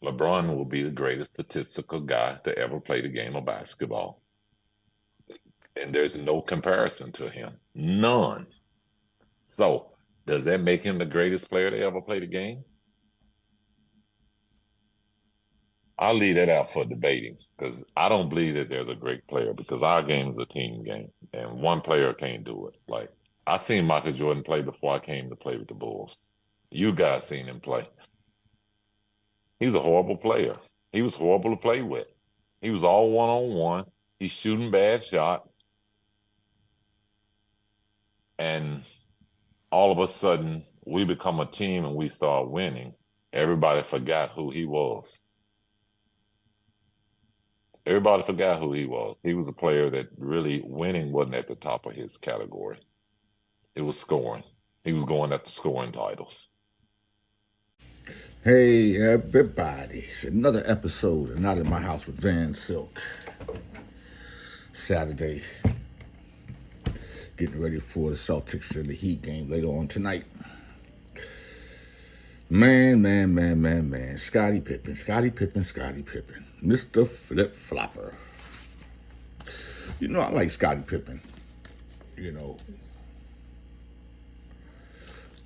LeBron will be the greatest statistical guy to ever play the game of basketball. And there's no comparison to him. None. So, does that make him the greatest player to ever play the game? I'll leave that out for debating because I don't believe that there's a great player because our game is a team game and one player can't do it. Like, I seen Michael Jordan play before I came to play with the Bulls. You guys seen him play. He's a horrible player. He was horrible to play with. He was all one on one. He's shooting bad shots. And all of a sudden, we become a team and we start winning. Everybody forgot who he was. Everybody forgot who he was. He was a player that really winning wasn't at the top of his category. It was scoring. He was going after scoring titles. Hey everybody, it's another episode of Not in My House with Van Silk. Saturday, getting ready for the Celtics and the Heat game later on tonight. Man. Scottie Pippen. Mr. Flip Flopper. You know, I like Scottie Pippen. You know,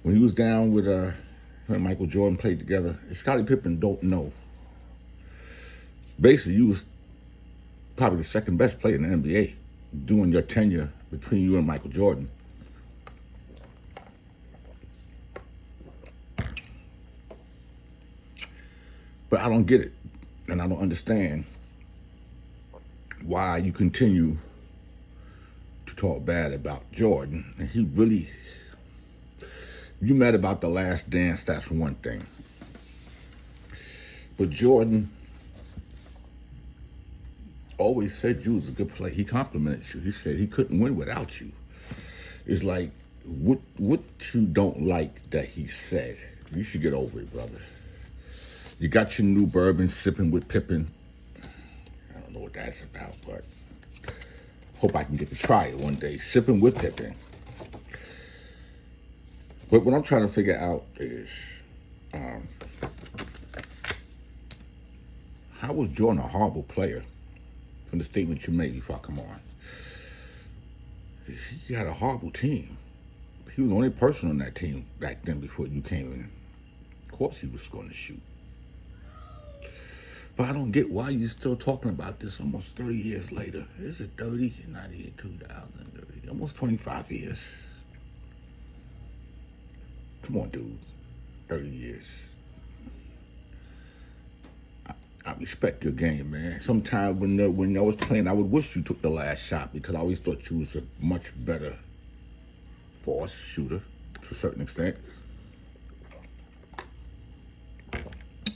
when he was down with when Michael Jordan played together, Scottie Pippen don't know. Basically, you was probably the second best player in the NBA during your tenure between you and Michael Jordan. But I don't get it, and I don't understand why you continue to talk bad about Jordan. And he really, you mad about the last dance, that's one thing. But Jordan always said you was a good player. He complimented you. He said he couldn't win without you. It's like, what you don't like that he said, you should get over it, brother. You got your new bourbon sipping with Pippen. I don't know what that's about, but hope I can get to try it one day. Sipping with Pippen. But what I'm trying to figure out is, how was Jordan a horrible player from the statement you made before I come on? He had a horrible team. He was the only person on that team back then before you came in. Of course he was going to shoot. But I don't get why you're still talking about this almost 30 years later. Is it 30? 98, 2000, 30, almost 25 years. Come on, dude. 30 years. I respect your game, man. Sometimes when I was playing, I would wish you took the last shot because I always thought you was a much better force shooter to a certain extent.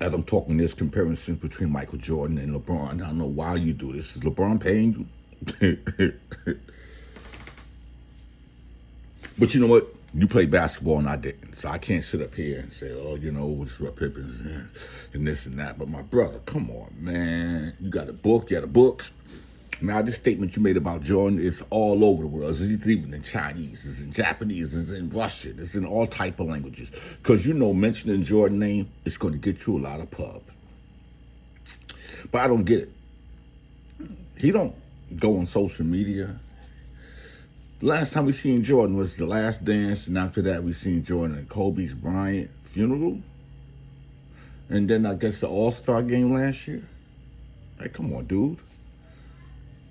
As I'm talking this comparison between Michael Jordan and LeBron, I don't know why you do this. Is LeBron paying you? But you know what? You play basketball and I didn't. So I can't sit up here and say, oh, you know, this is what Pippen and this and that. But my brother, come on, man. You got a book. You had a book. Now, this statement you made about Jordan is all over the world. It's even in Chinese, it's in Japanese, it's in Russian, it's in all type of languages. Because you know mentioning Jordan's name is going to get you a lot of pub. But I don't get it. He don't go on social media. The last time we seen Jordan was The Last Dance, and after that we seen Jordan at Kobe Bryant funeral. And then I guess the All-Star game last year. Like, come on, dude.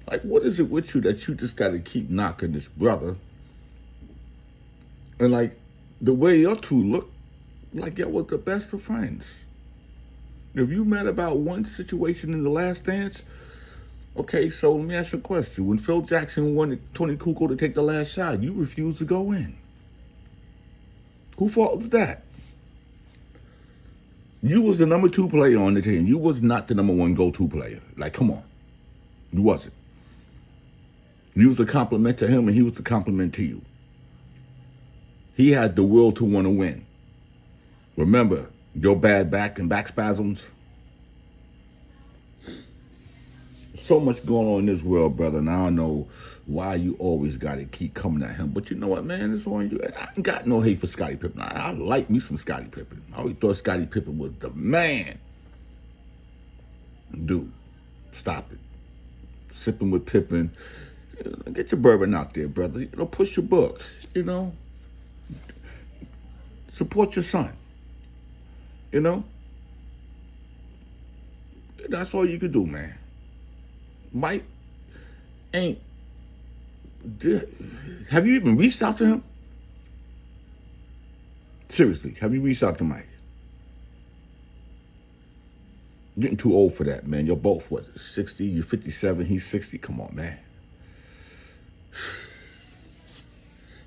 Like, what is it with you that you just got to keep knocking this brother? And, like, the way y'all two look, like y'all was the best of friends. If you met about one situation in The Last Dance, okay, so let me ask you a question. When Phil Jackson wanted Tony Kukoc to take the last shot, you refused to go in. Who fault is that? You was the number 2 player on the team. You was not the number 1 go-to player. Like, come on. You wasn't. You was a compliment to him and he was a compliment to you. He had the will to want to win. Remember, your bad back and back spasms? So much going on in this world, brother, and I don't know why you always got to keep coming at him. But you know what, man? It's on you. I ain't got no hate for Scottie Pippen. I like me some Scottie Pippen. I always thought Scottie Pippen was the man. Dude, stop it. Sipping with Pippen. Get your bourbon out there, brother. Push your book. You know, support your son. You know, that's all you can do, man. Mike ain't. Have you even reached out to him? Seriously, have you reached out to Mike? You're getting too old for that, man. You're both, what, 60? You're 57, he's 60. Come on, man.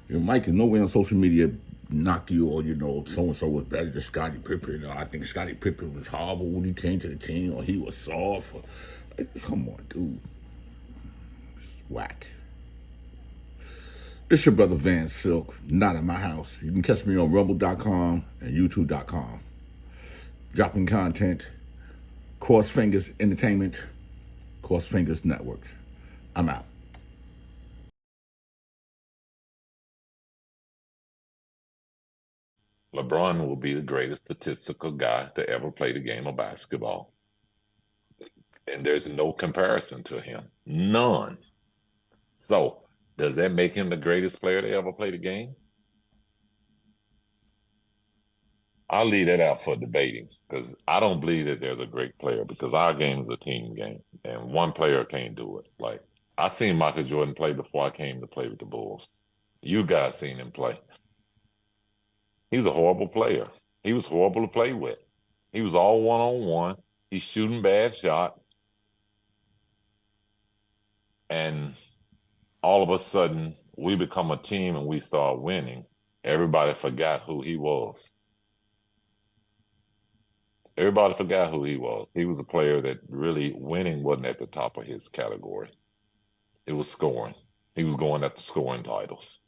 Mike is nowhere on social media knock you or, so and so was better than Scottie Pippen. I think Scottie Pippen was horrible when he came to the team, or he was soft. Come on, dude. It's whack. It's your brother Van Silk, not at my house. You can catch me on rumble.com and youtube.com. Dropping content, Cross Fingers Entertainment, Cross Fingers Network. I'm out. LeBron will be the greatest statistical guy to ever play the game of basketball. And there's no comparison to him. None. So, does that make him the greatest player to ever play the game? I'll leave that out for debating because I don't believe that there's a great player because our game is a team game and one player can't do it. Like, I seen Michael Jordan play before I came to play with the Bulls. You guys seen him play. He's a horrible player. He was horrible to play with. He was all one on one. He's shooting bad shots. And all of a sudden, we become a team and we start winning. Everybody forgot who he was. Everybody forgot who he was. He was a player that really winning wasn't at the top of his category. It was scoring. He was going after scoring titles.